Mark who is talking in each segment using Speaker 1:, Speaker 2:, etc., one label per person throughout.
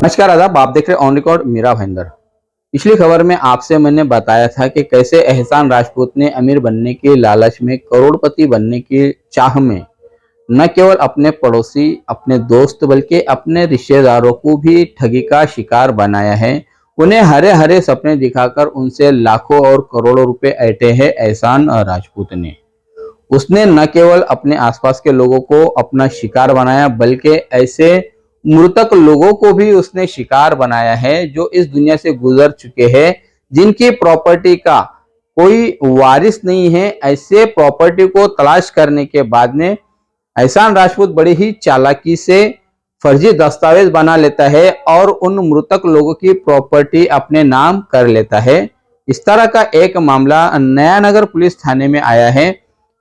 Speaker 1: नमस्कार आदाब, आप देख रहे ऑन रिकॉर्ड मेरा भाईंदर। पिछली खबर में आपसे मैंने बताया था कि कैसे एहसान राजपूत ने अमीर बनने के लालच में, करोड़पति बनने की चाह में न केवल अपने पड़ोसी, अपने दोस्त बल्कि अपने रिश्तेदारों को भी ठगी का शिकार बनाया है। उन्हें हरे हरे सपने दिखाकर उनसे लाखों और करोड़ों रुपए ऐंठे हैं एहसान राजपूत ने। उसने न केवल अपने आसपास के लोगों को अपना शिकार बनाया बल्कि ऐसे मृतक लोगों को भी उसने शिकार बनाया है जो इस दुनिया से गुजर चुके हैं, जिनकी प्रॉपर्टी का कोई वारिस नहीं है। ऐसे प्रॉपर्टी को तलाश करने के बाद में एहसान राजपूत बड़ी ही चालाकी से फर्जी दस्तावेज बना लेता है और उन मृतक लोगों की प्रॉपर्टी अपने नाम कर लेता है। इस तरह का एक मामला नया नगर पुलिस थाने में आया है,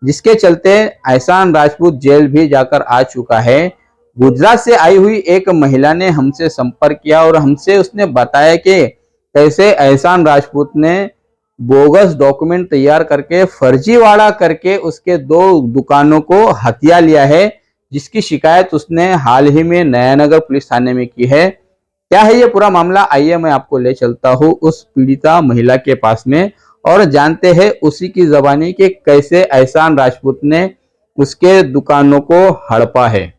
Speaker 1: जिसके चलते एहसान राजपूत जेल भी जाकर आ चुका है। गुजरात से आई हुई एक महिला ने हमसे संपर्क किया और हमसे उसने बताया कि कैसे एहसान राजपूत ने बोगस डॉक्यूमेंट तैयार करके फर्जीवाड़ा करके उसके दो दुकानों को हथिया लिया है, जिसकी शिकायत उसने हाल ही में नया नगर पुलिस थाने में की है। क्या है ये पूरा मामला, आइए मैं आपको ले चलता हूँ उस पीड़िता महिला के पास में और जानते हैं उसी की जबानी कि कैसे एहसान राजपूत ने उसके दुकानों को हड़पा है।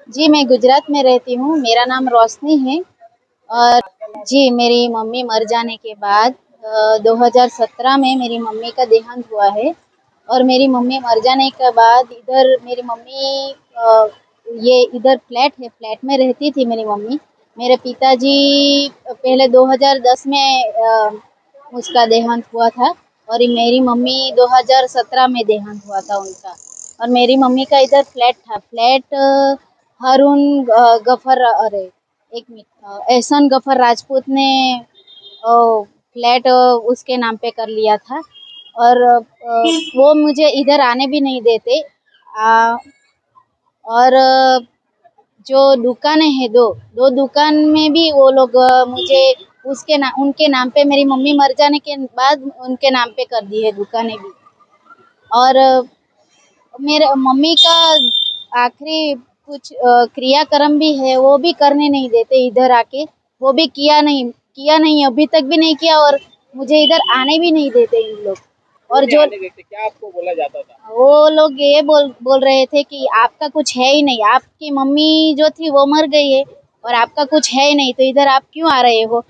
Speaker 2: जी, मैं गुजरात में रहती हूँ। मेरा नाम रोशनी है। और जी, मेरी मम्मी मर जाने के बाद 2017 में मेरी मम्मी का देहांत हुआ है। और मेरी मम्मी मर जाने के बाद इधर मेरी मम्मी ये इधर फ्लैट है, फ्लैट में रहती थी मेरी मम्मी। मेरे पिताजी पहले 2010 में उसका देहांत हुआ था। और मेरी मम्मी 2017 में देहांत हुआ था उनका। और मेरी मम्मी का इधर फ्लैट था, फ्लैट हारून गफर, अरे एक मिनट, एहसान गफर राजपूत ने फ्लैट उसके नाम पे कर लिया था। और वो मुझे इधर आने भी नहीं देते। और जो दुकानें हैं, दो दो दुकान में भी वो लोग मुझे उनके नाम पे, मेरी मम्मी मर जाने के बाद उनके नाम पे कर दी है दुकानें भी। और मेरे मम्मी का आखिरी कुछ क्रियाक्रम भी है, वो भी करने नहीं देते इधर आके। वो भी किया नहीं, अभी तक भी नहीं किया। और मुझे इधर आने भी नहीं देते इन लोग। और जो
Speaker 1: क्या आपको बोला जाता था?
Speaker 2: वो लोग ये बोल रहे थे कि आपका कुछ है ही नहीं, आपकी मम्मी जो थी वो मर गई है और आपका कुछ है ही नहीं, तो इधर आप क्यों आ रहे हो।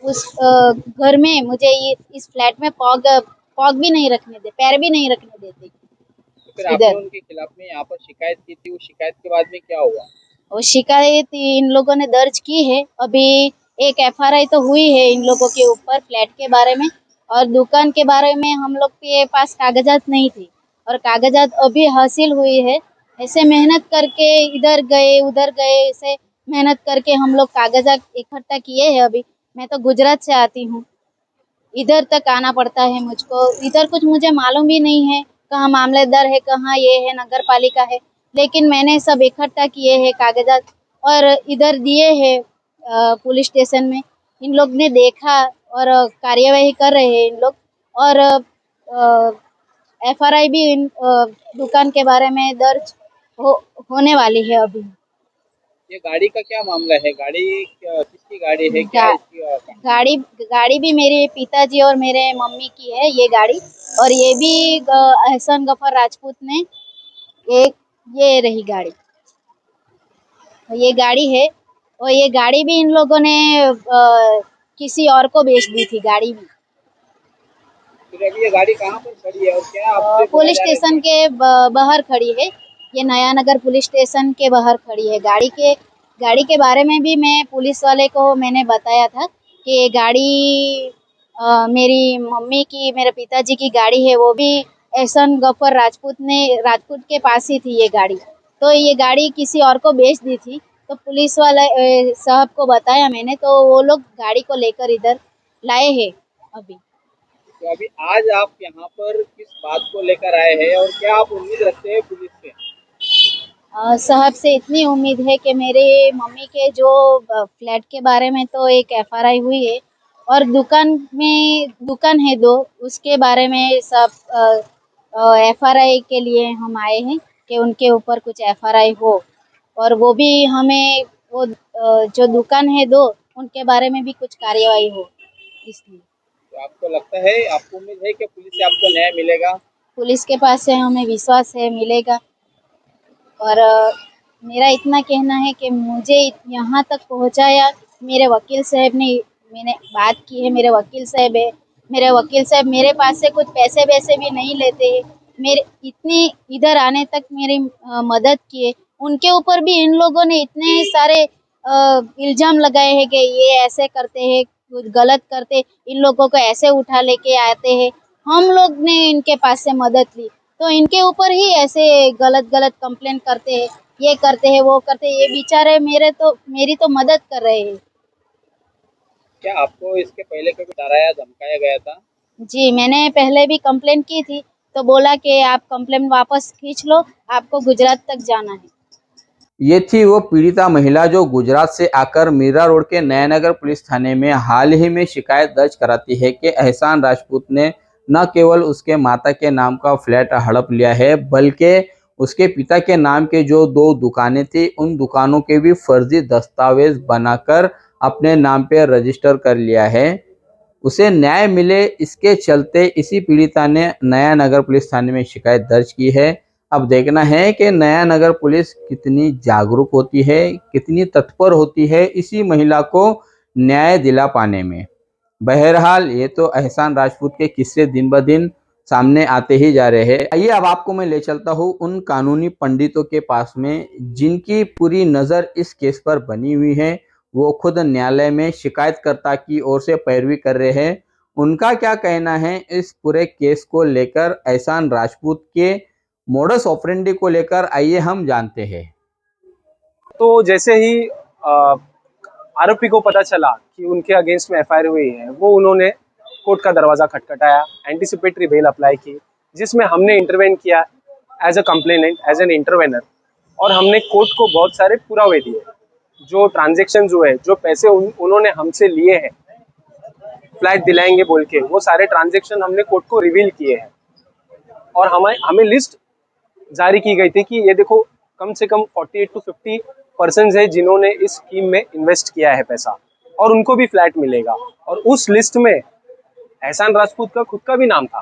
Speaker 2: उस घर में मुझे इस फ्लैट में पॉग पॉग भी नहीं रखने दे, पैर भी नहीं रखने देते
Speaker 1: तो फिर आपने
Speaker 2: इधर।
Speaker 1: उनके खिलाफ में यहाँ पर शिकायत की थी, उस शिकायत के बाद में क्या हुआ?
Speaker 2: वो शिकायत इन लोगों ने दर्ज की है। अभी एक एफआरआई तो हुई है इन लोगों के ऊपर फ्लैट के बारे में। और दुकान के बारे में हम लोग के पास कागजात नहीं थी, और कागजात अभी हासिल हुई है। ऐसे मेहनत करके इधर गए उधर गए, ऐसे मेहनत करके हम लोग कागजात इकट्ठा किए हैं। अभी मैं तो गुजरात से आती हूँ, इधर तक आना पड़ता है मुझको। इधर कुछ मुझे मालूम भी नहीं है, कहाँ मामलेदार है, कहाँ ये है, नगर पालिका है। लेकिन मैंने सब इकट्ठा किए हैं कागजात और इधर दिए हैं पुलिस स्टेशन में। इन लोग ने देखा और कार्यवाही कर रहे हैं इन लोग। और एफआरआई भी इन दुकान के बारे में दर्ज हो, होने वाली है अभी।
Speaker 1: ये गाड़ी का क्या मामला है? किसकी गाड़ी है? क्या
Speaker 2: गा,
Speaker 1: इसकी
Speaker 2: गाड़ी गाड़ी भी मेरे पिताजी और मेरे मम्मी की है ये गाड़ी। और ये भी एहसान गफर राजपूत ने एक ये रही गाड़ी, ये गाड़ी है। और ये गाड़ी भी इन लोगों ने किसी और को बेच दी थी गाड़ी भी।
Speaker 1: फिर अभी ये गाड़ी कहाँ पर खड़ी है और क्या आपसे बोला
Speaker 2: पुलिस
Speaker 1: जा रहा है
Speaker 2: स्टेशन
Speaker 1: क्या?
Speaker 2: के बाहर खड़ी है। ये नया नगर पुलिस स्टेशन के बाहर खड़ी है। गाड़ी के बारे में भी मैं पुलिस वाले को मैंने बताया था कि ये गाड़ी मेरी मम्मी की, मेरे पिताजी की गाड़ी है। वो भी एहसान गफर राजपूत के पास ही थी ये गाड़ी। तो ये गाड़ी किसी और को बेच दी थी। तो पुलिस वाले साहब को बताया मैंने, तो वो लोग गाड़ी को लेकर इधर लाए हैं अभी।
Speaker 1: तो अभी आज आप यहाँ पर किस बात को लेकर आए हैं और क्या आप उम्मीद रखते हैं पुलिस से?
Speaker 2: साहब से इतनी उम्मीद है कि मेरे मम्मी के जो फ्लैट के बारे में तो एक एफआरआई हुई है। और दुकान है दो, उसके बारे में सब एफआरआई के लिए हम आए हैं कि उनके ऊपर कुछ एफआरआई हो। और वो भी हमें वो जो दुकान है दो, उनके बारे में भी कुछ कार्यवाही हो, इसलिए।
Speaker 1: तो आपको लगता है, आपको उम्मीद है कि पुलिस से आपको न्याय मिलेगा?
Speaker 2: पुलिस के पास से हमें विश्वास है मिलेगा। और मेरा इतना कहना है कि मुझे यहाँ तक पहुँचाया मेरे वकील साहब ने। मैंने बात की है, मेरे वकील साहब है। मेरे वकील साहब मेरे पास से कुछ पैसे वैसे भी नहीं लेते हैं। मेरे इतनी इधर आने तक मेरी मदद किए। उनके ऊपर भी इन लोगों ने इतने सारे इल्जाम लगाए हैं कि ये ऐसे करते हैं, कुछ गलत करते, इन लोगों को ऐसे उठा लेके आते हैं। हम लोग ने इनके पास से मदद ली, तो इनके ऊपर ही ऐसे गलत गलत कंप्लेंट करते हैं, ये करते हैं, वो करते हैं। ये बेचारे मेरी तो मदद कर रहे हैं।
Speaker 1: क्या आपको इसके पहले कभी डराया धमकाया गया था?
Speaker 2: जी, मैंने पहले भी कंप्लेंट की थी, तो बोला कि आप कंप्लेंट वापस खींच लो, आपको गुजरात तक जाना है।
Speaker 1: ये थी वो पीड़िता महिला जो गुजरात से आकर मीरा रोड के नयानगर पुलिस थाने में हाल ही में शिकायत दर्ज कराती है कि एहसान राजपूत ने न केवल उसके माता के नाम का फ्लैट हड़प लिया है, बल्कि उसके पिता के नाम के जो 2 दुकानें थी, उन दुकानों के भी फर्जी दस्तावेज बनाकर अपने नाम पे रजिस्टर कर लिया है। उसे न्याय मिले, इसके चलते इसी पीड़िता ने नया नगर पुलिस थाने में शिकायत दर्ज की है। अब देखना है कि नया नगर पुलिस कितनी जागरूक होती है, कितनी तत्पर होती है इसी महिला को न्याय दिला पाने में। बहरहाल ये तो एहसान राजपूत के किस्से दिन ब दिन सामने आते ही जा रहे हैं। आइए अब आपको मैं ले चलता हूँ उन कानूनी पंडितों के पास में जिनकी पूरी नज़र इस केस पर बनी हुई है। वो खुद न्यायालय में शिकायतकर्ता की ओर से पैरवी कर रहे हैं। उनका क्या कहना है इस पूरे केस को लेकर, एहसान राजपूत के मोडस ऑपरेंडी को लेकर, आइए हम जानते हैं।
Speaker 3: तो जैसे ही आरोपी को पता चला कि उनके अगेंस्ट में एफआईआर हुई है, वो उन्होंने कोर्ट का दरवाज़ा खटखटाया, एंटीसिपेटरी बेल अप्लाई की, जिसमें हमने इंटरवेन किया as a complainant, as an intervener. और हमने कोर्ट को बहुत सारे पुरावे दिए, जो ट्रांजेक्शन हुए, जो पैसे उन्होंने हमसे लिए हैं फ्लैट दिलाएंगे बोल के, वो सारे ट्रांजेक्शन हमने कोर्ट को रिवील किए हैं। और हमें लिस्ट जारी की गई थी कि ये देखो, कम से कम 48 to 50% है जिन्होंने इस स्कीम में इन्वेस्ट किया है पैसा, और उनको भी फ्लैट मिलेगा। और उस लिस्ट में एहसान राजपूत का खुद का भी नाम था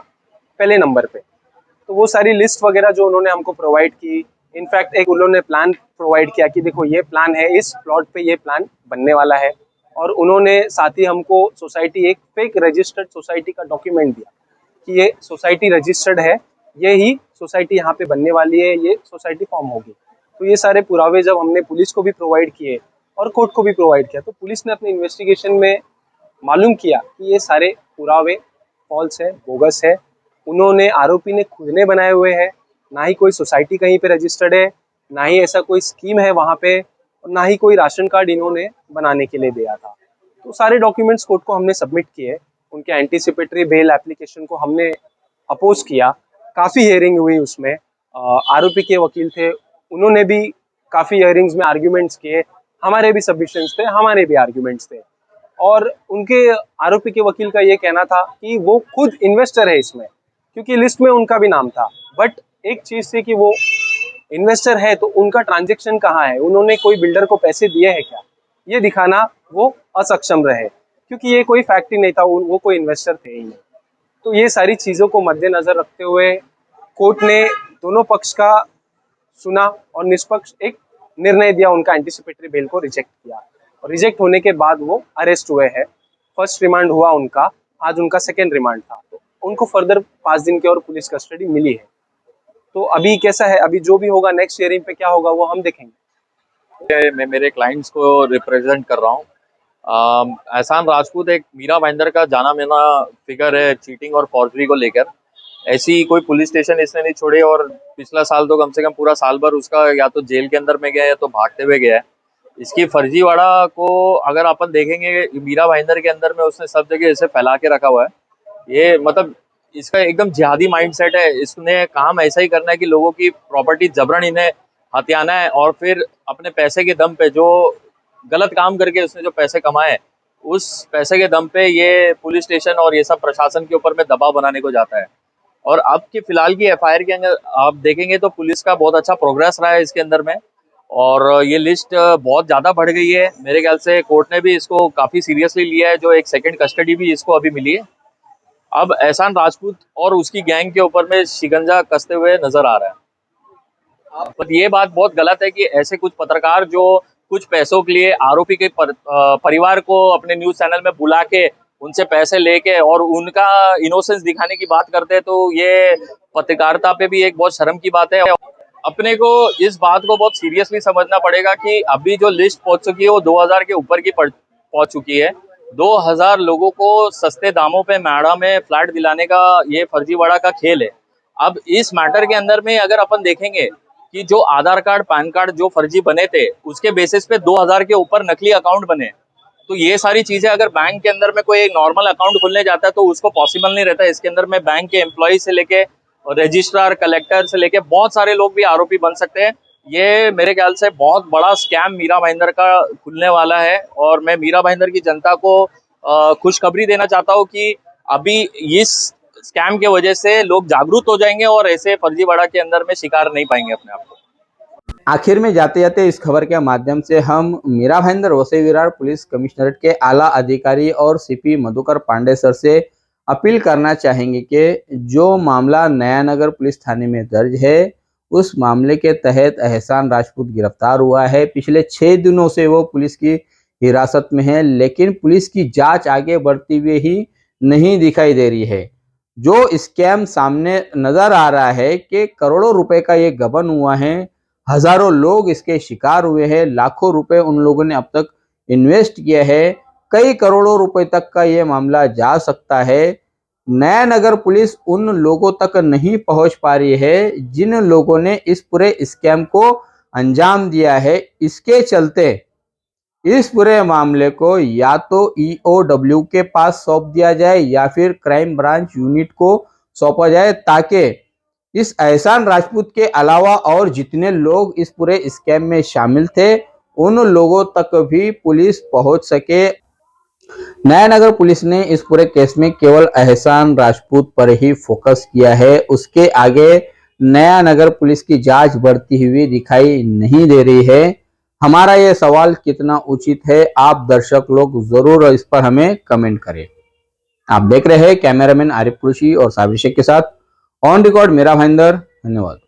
Speaker 3: पहले नंबर पे। तो वो सारी लिस्ट वगैरह जो उन्होंने हमको प्रोवाइड की, इनफैक्ट एक उन्होंने प्लान प्रोवाइड किया कि देखो ये प्लान है, इस प्लॉट पे ये प्लान बनने वाला है। और उन्होंने साथ ही हमको सोसाइटी, एक फेक रजिस्टर्ड सोसाइटी का डॉक्यूमेंट दिया कि ये सोसाइटी रजिस्टर्ड है, ये ही सोसाइटी यहाँ पे बनने वाली है, ये सोसाइटी फॉर्म होगी। तो ये सारे पुरावे जब हमने पुलिस को भी प्रोवाइड किए और कोर्ट को भी प्रोवाइड किया, तो पुलिस ने अपने इन्वेस्टिगेशन में मालूम किया कि ये सारे पुरावे फॉल्स है, बोगस है। उन्होंने, आरोपी ने खुद ने बनाए हुए हैं, ना ही कोई सोसाइटी कहीं पे रजिस्टर्ड है, ना ही ऐसा कोई स्कीम है वहाँ पे, और ना ही कोई राशन कार्ड इन्होंने बनाने के लिए दिया था। तो सारे डॉक्यूमेंट्स कोर्ट को हमने सबमिट किए। उनके एंटीसिपेटरी बेल एप्लीकेशन को हमने अपोज किया। काफ़ी हियरिंग हुई उसमें। आरोपी के वकील थे, उन्होंने भी काफ़ी हियरिंग्स में आर्ग्यूमेंट्स किए। हमारे भी सबमिशंस थे, हमारे भी आर्ग्यूमेंट्स थे। और उनके, आरोपी के वकील का ये कहना था कि वो खुद इन्वेस्टर है इसमें, क्योंकि लिस्ट में उनका भी नाम था। बट एक चीज़ थी कि वो इन्वेस्टर है तो उनका ट्रांजेक्शन कहाँ है, उन्होंने कोई बिल्डर को पैसे दिए हैं क्या, ये दिखाना वो असक्षम रहे, क्योंकि ये कोई फैक्ट ही नहीं था, वो कोई इन्वेस्टर थे ही नहीं। तो ये सारी चीज़ों को मद्देनज़र रखते हुए कोर्ट ने दोनों पक्ष का सुना और निष्पक्ष एक निर्णय दिया, उनका एंटीसिपेटरी बेल को रिजेक्ट किया। और रिजेक्ट होने के बाद वो अरेस्ट हुए हैं। फर्स्ट रिमांड हुआ उनका, आज उनका सेकेंड रिमांड था। तो उनको फर्दर 5 दिन की और पुलिस कस्टडी मिली है। तो अभी कैसा है, अभी जो भी होगा नेक्स्ट हियरिंग पे क्या होगा वो हम देखेंगे।
Speaker 4: मैं मेरे क्लाइंट्स को रिप्रेजेंट कर रहा हूँ। एहसान राजपूत एक मीरा भाईंदर का जाना माना फिगर है चीटिंग और फॉर्जरी को लेकर। ऐसी कोई पुलिस स्टेशन इसने नहीं छोड़े, और पिछला साल तो कम से कम पूरा साल भर उसका या तो जेल के अंदर में गया या तो भागते हुए गया है। इसकी फर्जीवाड़ा को अगर अपन देखेंगे, मीरा भाईंदर के अंदर में उसने सब जगह इसे फैला के रखा हुआ है। ये मतलब इसका एकदम जिहादी माइंडसेट है। इसने काम ऐसा ही करना है कि लोगों की प्रॉपर्टी जबरन इन्हें हथियाना है, और फिर अपने पैसे के दम पे, जो गलत काम करके उसने जो पैसे कमाए, उस पैसे के दम पे ये पुलिस स्टेशन और ये सब प्रशासन के ऊपर में दबाव बनाने को जाता है। और अब की फिलहाल की एफआईआर के अंदर आप देखेंगे तो पुलिस का बहुत अच्छा प्रोग्रेस रहा है इसके अंदर में। और ये लिस्ट बहुत ज़्यादा बढ़ गई है। मेरे ख्याल से कोर्ट ने भी इसको काफ़ी सीरियसली लिया है, जो एक सेकंड कस्टडी भी इसको अभी मिली है। अब एहसान राजपूत और उसकी गैंग के ऊपर में शिकंजा कसते हुए नजर आ रहा है। पर ये बात बहुत गलत है कि ऐसे कुछ पत्रकार जो कुछ पैसों के लिए आरोपी के परिवार को अपने न्यूज चैनल में बुला के उनसे पैसे लेके और उनका इनोसेंस दिखाने की बात करते हैं, तो ये पत्रकारिता पे भी एक बहुत शर्म की बात है। अपने को इस बात को बहुत सीरियसली समझना पड़ेगा कि अभी जो लिस्ट पहुंच चुकी है वो 2000 के ऊपर की पहुंच चुकी है। 2000 लोगों को सस्ते दामों पे मैडा में फ्लैट दिलाने का ये फर्जीवाड़ा का खेल है। अब इस मैटर के अंदर में अगर अपन देखेंगे कि जो आधार कार्ड पैन कार्ड जो फर्जी बने थे उसके बेसिस पे 2000 के ऊपर नकली अकाउंट बने, तो ये सारी चीजें अगर बैंक के अंदर में कोई एक नॉर्मल अकाउंट खुलने जाता है तो उसको पॉसिबल नहीं रहता। इसके अंदर में बैंक के एम्प्लॉय से लेके रजिस्ट्रार कलेक्टर से लेके बहुत सारे लोग भी आरोपी बन सकते हैं। ये मेरे ख्याल से बहुत बड़ा स्कैम मीरा भाईंदर का खुलने वाला है और मैं मीरा भाईंदर की जनता को खुशखबरी देना चाहता हूँ कि अभी इस स्कैम के वजह से लोग जागरूक हो जाएंगे और ऐसे फर्जीवाड़ा के अंदर में शिकार नहीं पाएंगे अपने आप को।
Speaker 1: आखिर में जाते जाते इस खबर के माध्यम से हम मीरा भाईंदर वसई विरार पुलिस कमिश्नरेट के आला अधिकारी और सीपी मधुकर पांडे सर से अपील करना चाहेंगे कि जो मामला नया नगर पुलिस थाने में दर्ज है उस मामले के तहत एहसान राजपूत गिरफ्तार हुआ है। पिछले 6 दिनों से वो पुलिस की हिरासत में है, लेकिन पुलिस की जांच आगे बढ़ती हुई ही नहीं दिखाई दे रही है। जो स्कैम सामने नजर आ रहा है कि करोड़ों रुपए का ये गबन हुआ है, हजारों लोग इसके शिकार हुए हैं, लाखों रुपए उन लोगों ने अब तक इन्वेस्ट किया है, कई करोड़ों रुपए तक का ये मामला जा सकता है। नया नगर पुलिस उन लोगों तक नहीं पहुंच पा रही है जिन लोगों ने इस पूरे स्कैम को अंजाम दिया है। इसके चलते इस पूरे मामले को या तो ईओडब्ल्यू के पास सौंप दिया जाए या फिर क्राइम ब्रांच यूनिट को सौंपा जाए, ताकि इस एहसान राजपूत के अलावा और जितने लोग इस पूरे स्कैम में शामिल थे उन लोगों तक भी पुलिस पहुंच सके। नया नगर पुलिस ने इस पूरे केस में केवल एहसान राजपूत पर ही फोकस किया है, उसके आगे नया नगर पुलिस की जांच बढ़ती हुई दिखाई नहीं दे रही है। हमारा ये सवाल कितना उचित है, आप दर्शक लोग जरूर इस पर हमें कमेंट करें। आप देख रहे हैं कैमरामैन आरिफ कुरैशी और साबिर शेख के साथ ऑन रिकॉर्ड मीरा भाईंदर। धन्यवाद।